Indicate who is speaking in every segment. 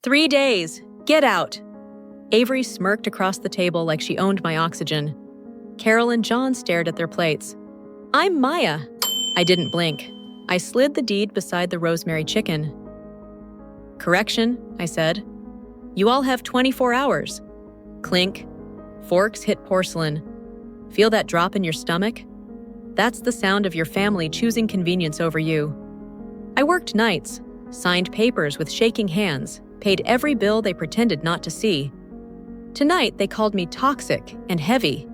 Speaker 1: 3 days. Get out. Avery smirked across the table like she owned my oxygen. Carol and John stared at their plates. I'm Maya. I didn't blink. I slid the deed beside the rosemary chicken. Correction, I said. You all have 24 hours. Clink. Forks hit porcelain. Feel that drop in your stomach? That's the sound of your family choosing convenience over you. I worked nights, signed papers with shaking hands, paid every bill they pretended not to see. Tonight, they called me toxic and heavy.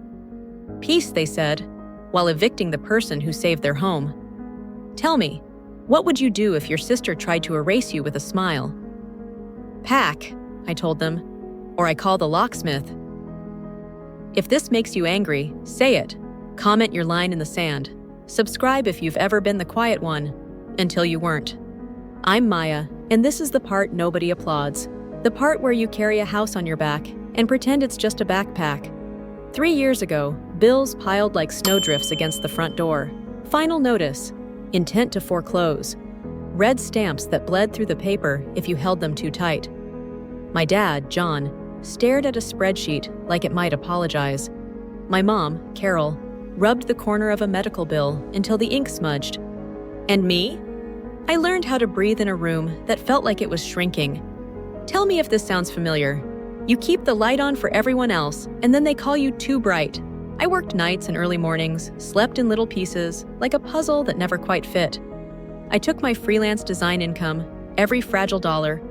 Speaker 1: Peace, they said, while evicting the person who saved their home. Tell me, what would you do if your sister tried to erase you with a smile? Pack, I told them, or I call the locksmith. If this makes you angry, say it. Comment your line in the sand. Subscribe if you've ever been the quiet one, until you weren't. I'm Maya, and this is the part nobody applauds. The part where you carry a house on your back and pretend it's just a backpack. 3 years ago, bills piled like snowdrifts against the front door. Final notice, intent to foreclose. Red stamps that bled through the paper if you held them too tight. My dad, John, stared at a spreadsheet like it might apologize. My mom, Carol, rubbed the corner of a medical bill until the ink smudged. And me? I learned how to breathe in a room that felt like it was shrinking. Tell me if this sounds familiar. You keep the light on for everyone else, and then they call you too bright. I worked nights and early mornings, slept in little pieces, like a puzzle that never quite fit. I took my freelance design income, every fragile dollar,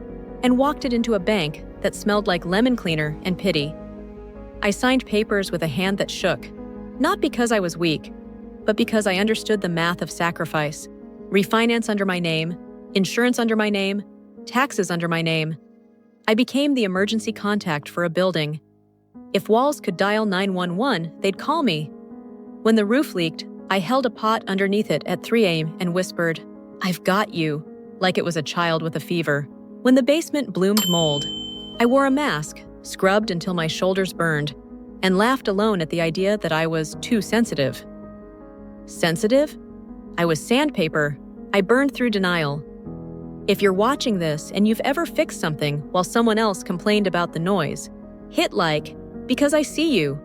Speaker 1: and walked it into a bank that smelled like lemon cleaner and pity. I signed papers with a hand that shook, not because I was weak, but because I understood the math of sacrifice. Refinance under my name, insurance under my name, taxes under my name. I became the emergency contact for a building. If walls could dial 911, they'd call me. When the roof leaked, I held a pot underneath it at 3 a.m. and whispered, "I've got you," like it was a child with a fever. When the basement bloomed mold, I wore a mask, scrubbed until my shoulders burned, and laughed alone at the idea that I was too sensitive. Sensitive? I was sandpaper. I burned through denial. If you're watching this and you've ever fixed something while someone else complained about the noise, hit like, because I see you.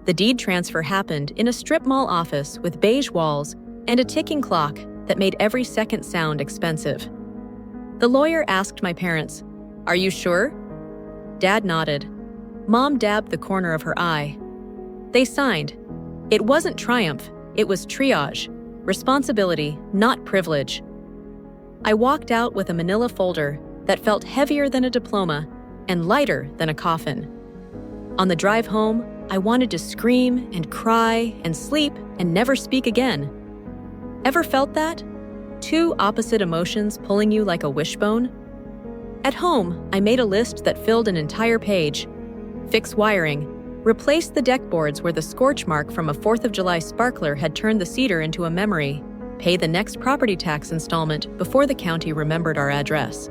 Speaker 1: The deed transfer happened in a strip mall office with beige walls and a ticking clock that made every second sound expensive. The lawyer asked my parents, "Are you sure?" Dad nodded. Mom dabbed the corner of her eye. They signed. It wasn't triumph, it was triage. Responsibility, not privilege. I walked out with a manila folder that felt heavier than a diploma and lighter than a coffin. On the drive home, I wanted to scream and cry and sleep and never speak again. Ever felt that? Two opposite emotions pulling you like a wishbone? At home, I made a list that filled an entire page. Fix wiring. Replace the deck boards where the scorch mark from a 4th of July sparkler had turned the cedar into a memory. Pay the next property tax installment before the county remembered our address.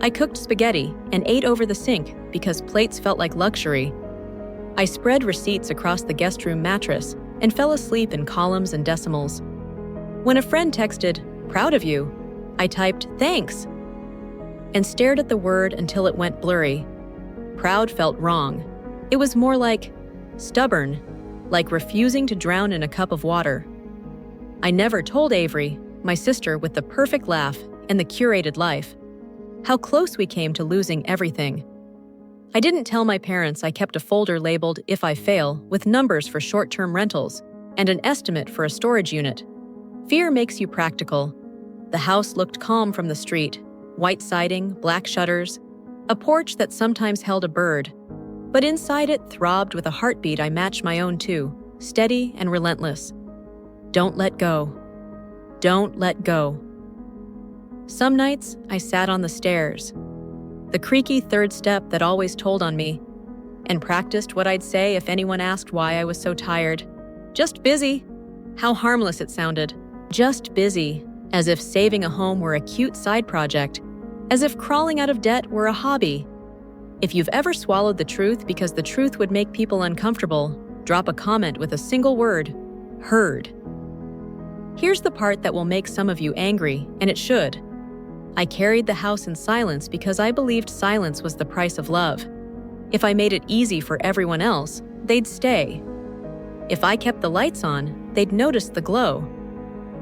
Speaker 1: I cooked spaghetti and ate over the sink because plates felt like luxury. I spread receipts across the guest room mattress and fell asleep in columns and decimals. When a friend texted, "Proud of you," I typed, "Thanks," and stared at the word until it went blurry. Proud felt wrong. It was more like stubborn, like refusing to drown in a cup of water. I never told Avery, my sister with the perfect laugh and the curated life, how close we came to losing everything. I didn't tell my parents I kept a folder labeled "If I Fail" with numbers for short-term rentals and an estimate for a storage unit. Fear makes you practical. The house looked calm from the street, white siding, black shutters, a porch that sometimes held a bird. But inside it throbbed with a heartbeat I matched my own to, steady and relentless. Don't let go. Don't let go. Some nights, I sat on the stairs, the creaky third step that always told on me, and practiced what I'd say if anyone asked why I was so tired. Just busy. How harmless it sounded. Just busy, as if saving a home were a cute side project, as if crawling out of debt were a hobby. If you've ever swallowed the truth because the truth would make people uncomfortable, drop a comment with a single word, heard. Here's the part that will make some of you angry, and it should. I carried the house in silence because I believed silence was the price of love. If I made it easy for everyone else, they'd stay. If I kept the lights on, they'd notice the glow.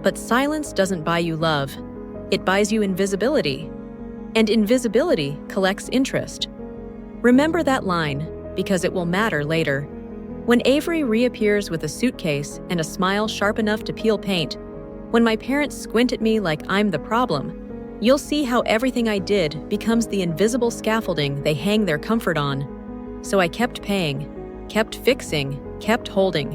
Speaker 1: But silence doesn't buy you love. It buys you invisibility. And invisibility collects interest. Remember that line, because it will matter later. When Avery reappears with a suitcase and a smile sharp enough to peel paint, when my parents squint at me like I'm the problem, you'll see how everything I did becomes the invisible scaffolding they hang their comfort on. So I kept paying, kept fixing, kept holding.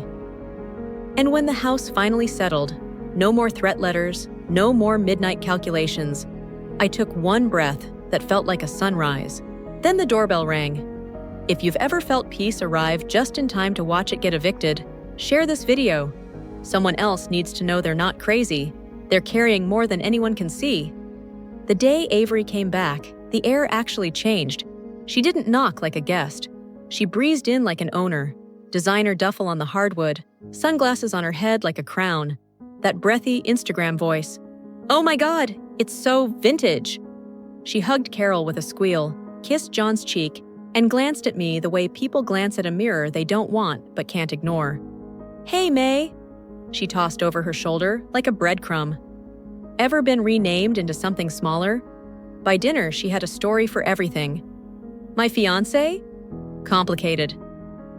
Speaker 1: And when the house finally settled, no more threat letters, no more midnight calculations, I took one breath that felt like a sunrise. Then the doorbell rang. If you've ever felt peace arrive just in time to watch it get evicted, share this video. Someone else needs to know they're not crazy. They're carrying more than anyone can see. The day Avery came back, the air actually changed. She didn't knock like a guest. She breezed in like an owner. Designer duffel on the hardwood, sunglasses on her head like a crown. That breathy Instagram voice. "Oh my God, it's so vintage." She hugged Carol with a squeal, kissed John's cheek, and glanced at me the way people glance at a mirror they don't want but can't ignore. "Hey, May," she tossed over her shoulder like a breadcrumb. Ever been renamed into something smaller? By dinner, she had a story for everything. My fiancé? Complicated.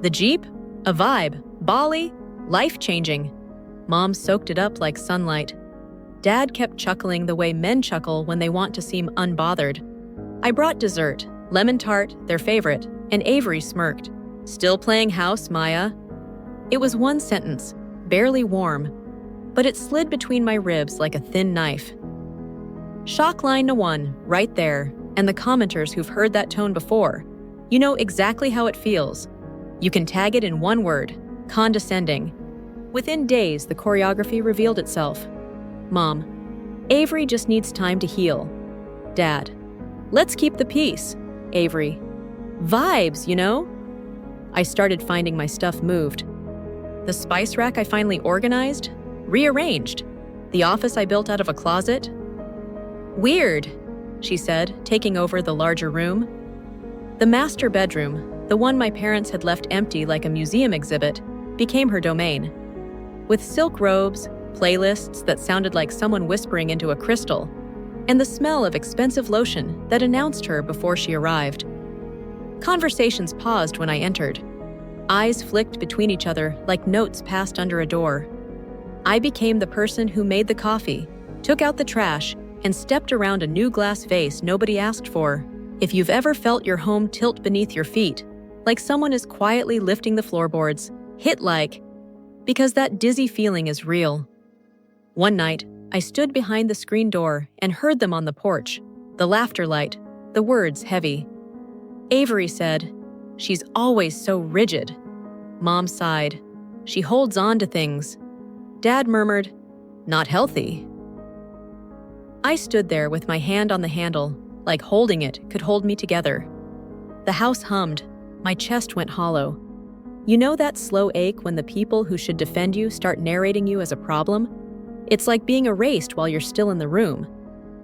Speaker 1: The Jeep? A vibe. Bali? Life-changing. Mom soaked it up like sunlight. Dad kept chuckling the way men chuckle when they want to seem unbothered. I brought dessert, lemon tart, their favorite, and Avery smirked. "Still playing house, Maya?" It was one sentence, barely warm, but it slid between my ribs like a thin knife. Shock line to one, right there, and the commenters who've heard that tone before. You know exactly how it feels. You can tag it in one word, condescending. Within days, the choreography revealed itself. Mom, Avery just needs time to heal. Dad, let's keep the peace. Avery, vibes, you know? I started finding my stuff moved. The spice rack I finally organized, rearranged. The office I built out of a closet. Weird, she said, taking over the larger room. The master bedroom, the one my parents had left empty like a museum exhibit, became her domain. With silk robes, playlists that sounded like someone whispering into a crystal, and the smell of expensive lotion that announced her before she arrived. Conversations paused when I entered. Eyes flicked between each other like notes passed under a door. I became the person who made the coffee, took out the trash, and stepped around a new glass vase nobody asked for. If you've ever felt your home tilt beneath your feet, like someone is quietly lifting the floorboards, hit like, because that dizzy feeling is real. One night, I stood behind the screen door and heard them on the porch, the laughter light, the words heavy. Avery said, "She's always so rigid." Mom sighed, "She holds on to things." Dad murmured, "Not healthy." I stood there with my hand on the handle, like holding it could hold me together. The house hummed. My chest went hollow. You know that slow ache when the people who should defend you start narrating you as a problem? It's like being erased while you're still in the room.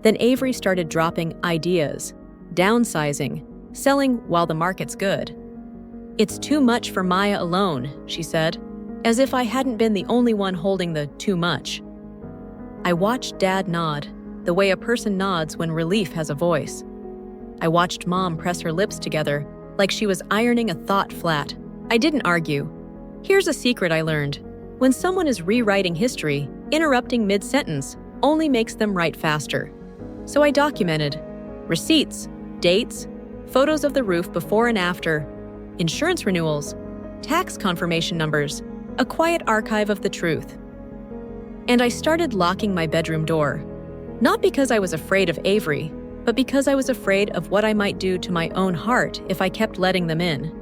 Speaker 1: Then Avery started dropping ideas, downsizing, selling while the market's good. "It's too much for Maya alone," she said, as if I hadn't been the only one holding the too much. I watched Dad nod, the way a person nods when relief has a voice. I watched Mom press her lips together, like she was ironing a thought flat. I didn't argue. Here's a secret I learned. When someone is rewriting history, interrupting mid-sentence only makes them write faster. So I documented receipts, dates, photos of the roof before and after, insurance renewals, tax confirmation numbers, a quiet archive of the truth. And I started locking my bedroom door, not because I was afraid of Avery, but because I was afraid of what I might do to my own heart if I kept letting them in.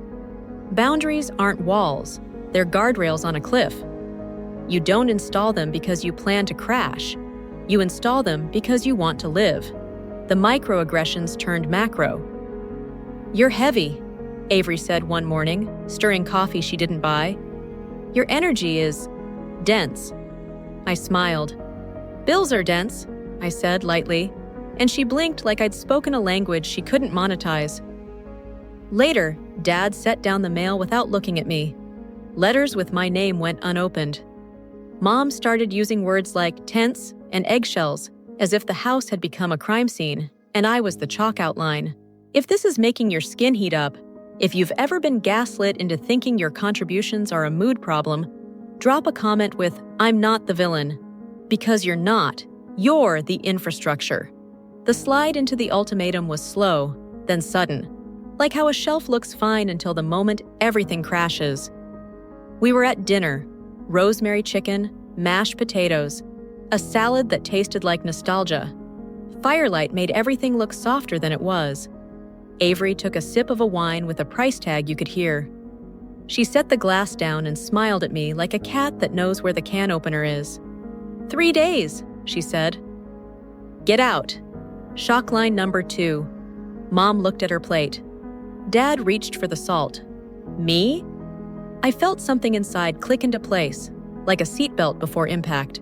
Speaker 1: Boundaries aren't walls, they're guardrails on a cliff. You don't install them because you plan to crash. You install them because you want to live. The microaggressions turned macro. "You're heavy," Avery said one morning, stirring coffee she didn't buy. "Your energy is dense." I smiled. "Bills are dense," I said lightly. and she blinked like I'd spoken a language she couldn't monetize. Later, Dad set down the mail without looking at me. Letters with my name went unopened. Mom started using words like tents and eggshells, as if the house had become a crime scene, and I was the chalk outline. If this is making your skin heat up, if you've ever been gaslit into thinking your contributions are a mood problem, drop a comment with, "I'm not the villain." Because you're not. You're the infrastructure. The slide into the ultimatum was slow, then sudden. Like how a shelf looks fine until the moment everything crashes. We were at dinner. Rosemary chicken, mashed potatoes, a salad that tasted like nostalgia. Firelight made everything look softer than it was. Avery took a sip of a wine with a price tag you could hear. She set the glass down and smiled at me like a cat that knows where the can opener is. 3 days, she said. Get out. Shock line number 2. Mom looked at her plate. Dad reached for the salt. Me? I felt something inside click into place, like a seatbelt before impact.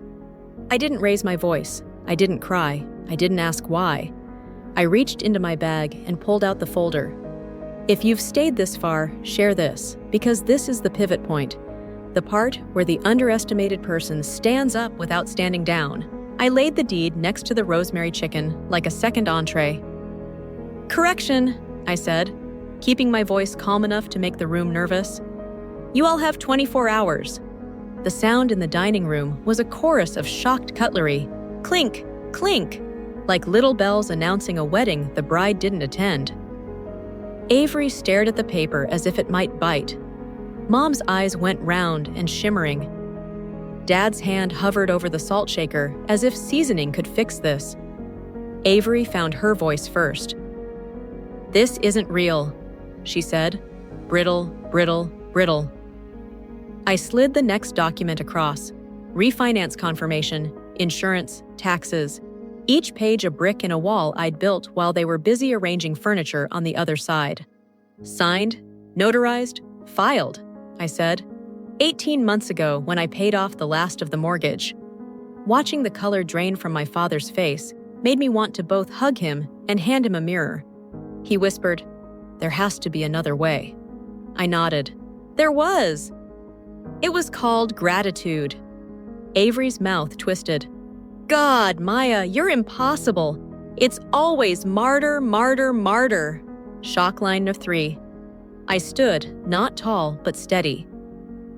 Speaker 1: I didn't raise my voice. I didn't cry. I didn't ask why. I reached into my bag and pulled out the folder. If you've stayed this far, share this, because this is the pivot point. The part where the underestimated person stands up without standing down. I laid the deed next to the rosemary chicken like a second entree. Correction, I said, keeping my voice calm enough to make the room nervous. You all have 24 hours. The sound in the dining room was a chorus of shocked cutlery. Clink, clink, like little bells announcing a wedding the bride didn't attend. Avery stared at the paper as if it might bite. Mom's eyes went round and shimmering. Dad's hand hovered over the salt shaker as if seasoning could fix this. Avery found her voice first. This isn't real, she said. Brittle, brittle, brittle. I slid the next document across. Refinance confirmation, insurance, taxes. Each page a brick in a wall I'd built while they were busy arranging furniture on the other side. Signed, notarized, filed, I said. 18 months ago when I paid off the last of the mortgage. Watching the color drain from my father's face made me want to both hug him and hand him a mirror. He whispered, "There has to be another way." I nodded. There was. It was called gratitude. Avery's mouth twisted. God, Maya, you're impossible. It's always martyr, martyr, martyr. Shock line of 3. I stood, not tall, but steady.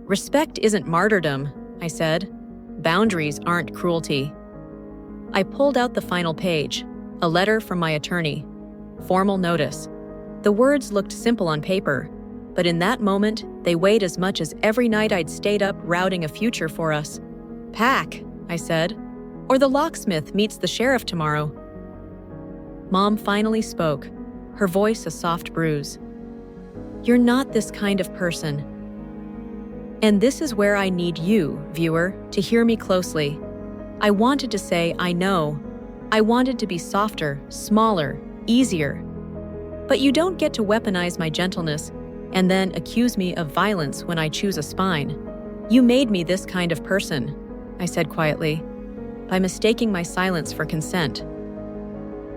Speaker 1: Respect isn't martyrdom, I said. Boundaries aren't cruelty. I pulled out the final page, a letter from my attorney. Formal notice. The words looked simple on paper, but in that moment, they weighed as much as every night I'd stayed up routing a future for us. Pack, I said, or the locksmith meets the sheriff tomorrow. Mom finally spoke, her voice a soft bruise. You're not this kind of person. And this is where I need you, viewer, to hear me closely. I wanted to say, I know. I wanted to be softer, smaller, easier. But you don't get to weaponize my gentleness and then accuse me of violence when I choose a spine. You made me this kind of person, I said quietly, by mistaking my silence for consent.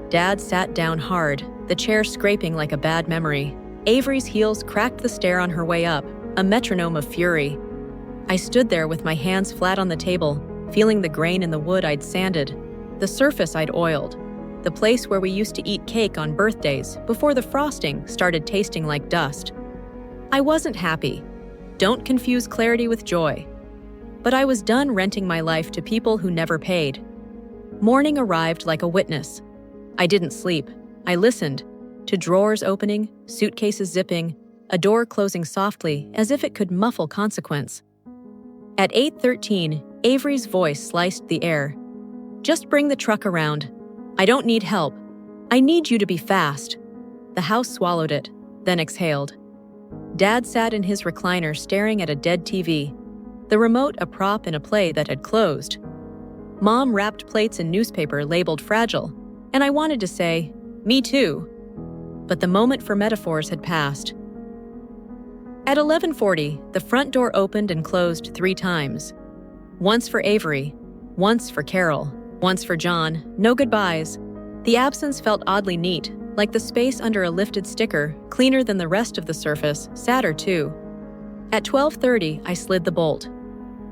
Speaker 1: Dad sat down hard, the chair scraping like a bad memory. Avery's heels cracked the stair on her way up, a metronome of fury. I stood there with my hands flat on the table, feeling the grain in the wood I'd sanded, the surface I'd oiled, the place where we used to eat cake on birthdays before the frosting started tasting like dust. I wasn't happy. Don't confuse clarity with joy. But I was done renting my life to people who never paid. Morning arrived like a witness. I didn't sleep. I listened to drawers opening, suitcases zipping, a door closing softly as if it could muffle consequence. At 8:13, Avery's voice sliced the air. Just bring the truck around. I don't need help. I need you to be fast. The house swallowed it, then exhaled. Dad sat in his recliner staring at a dead TV, the remote a prop in a play that had closed. Mom wrapped plates in newspaper labeled fragile, and I wanted to say, me too. But the moment for metaphors had passed. At 11:40, the front door opened and closed 3 times. Once for Avery, once for Carol, once for John, no goodbyes. The absence felt oddly neat, like the space under a lifted sticker, cleaner than the rest of the surface, sadder too. At 12:30, I slid the bolt.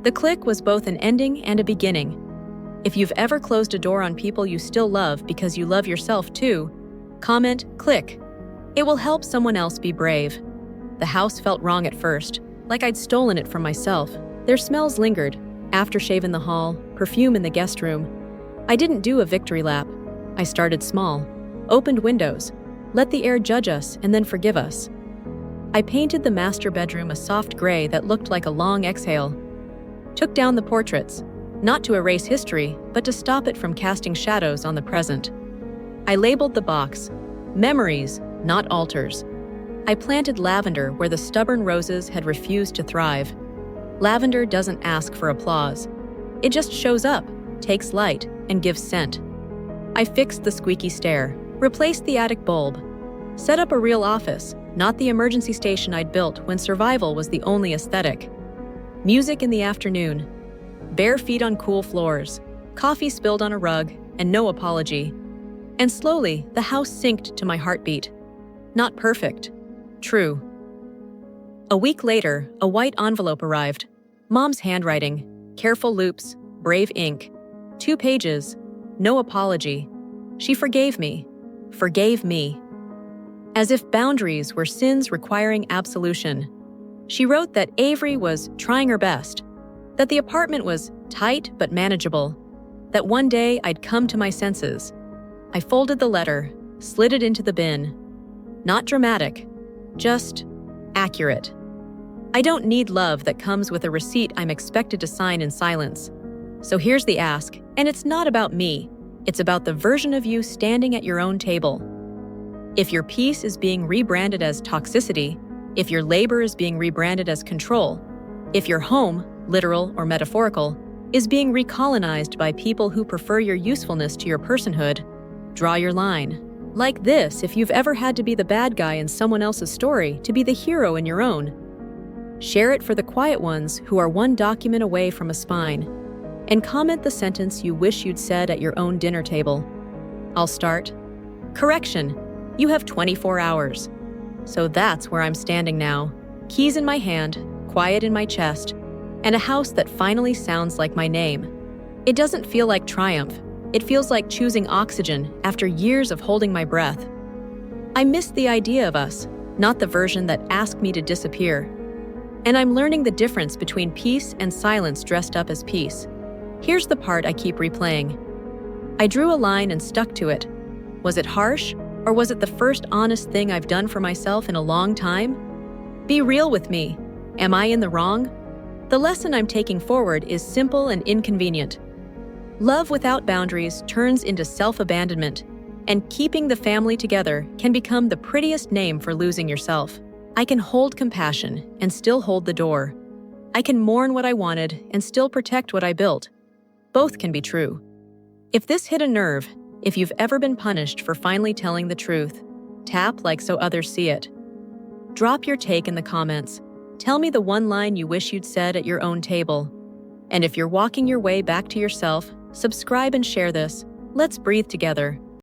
Speaker 1: The click was both an ending and a beginning. If you've ever closed a door on people you still love because you love yourself too, comment "click." It will help someone else be brave. The house felt wrong at first, like I'd stolen it from myself. Their smells lingered, aftershave in the hall, perfume in the guest room. I didn't do a victory lap. I started small, opened windows, let the air judge us and then forgive us. I painted the master bedroom a soft gray that looked like a long exhale. Took down the portraits, not to erase history, but to stop it from casting shadows on the present. I labeled the box, memories, not altars. I planted lavender where the stubborn roses had refused to thrive. Lavender doesn't ask for applause. It just shows up, takes light, and gives scent. I fixed the squeaky stair, replaced the attic bulb, set up a real office, not the emergency station I'd built when survival was the only aesthetic. Music in the afternoon, bare feet on cool floors, coffee spilled on a rug, and no apology. And slowly, the house synced to my heartbeat. Not perfect. True. A week later, a white envelope arrived. Mom's handwriting, careful loops, brave ink. 2 pages, no apology. She forgave me. Forgave me. As if boundaries were sins requiring absolution. She wrote that Avery was trying her best, that the apartment was tight but manageable, that one day I'd come to my senses. I folded the letter, slid it into the bin. Not dramatic, just accurate. I don't need love that comes with a receipt I'm expected to sign in silence. So here's the ask, and it's not about me. It's about the version of you standing at your own table. If your peace is being rebranded as toxicity, if your labor is being rebranded as control, if your home, literal or metaphorical, is being recolonized by people who prefer your usefulness to your personhood, draw your line. Like this if you've ever had to be the bad guy in someone else's story to be the hero in your own. Share it for the quiet ones who are one document away from a spine. And comment the sentence you wish you'd said at your own dinner table. I'll start. Correction. You have 24 hours. So that's where I'm standing now. Keys in my hand, quiet in my chest, and a house that finally sounds like my name. It doesn't feel like triumph. It feels like choosing oxygen after years of holding my breath. I miss the idea of us, not the version that asked me to disappear. And I'm learning the difference between peace and silence dressed up as peace. Here's the part I keep replaying. I drew a line and stuck to it. Was it harsh, or was it the first honest thing I've done for myself in a long time? Be real with me. Am I in the wrong? The lesson I'm taking forward is simple and inconvenient. Love without boundaries turns into self-abandonment, and keeping the family together can become the prettiest name for losing yourself. I can hold compassion and still hold the door. I can mourn what I wanted and still protect what I built. Both can be true. If this hit a nerve, if you've ever been punished for finally telling the truth, tap like so others see it. Drop your take in the comments. Tell me the one line you wish you'd said at your own table. And if you're walking your way back to yourself, subscribe and share this. Let's breathe together.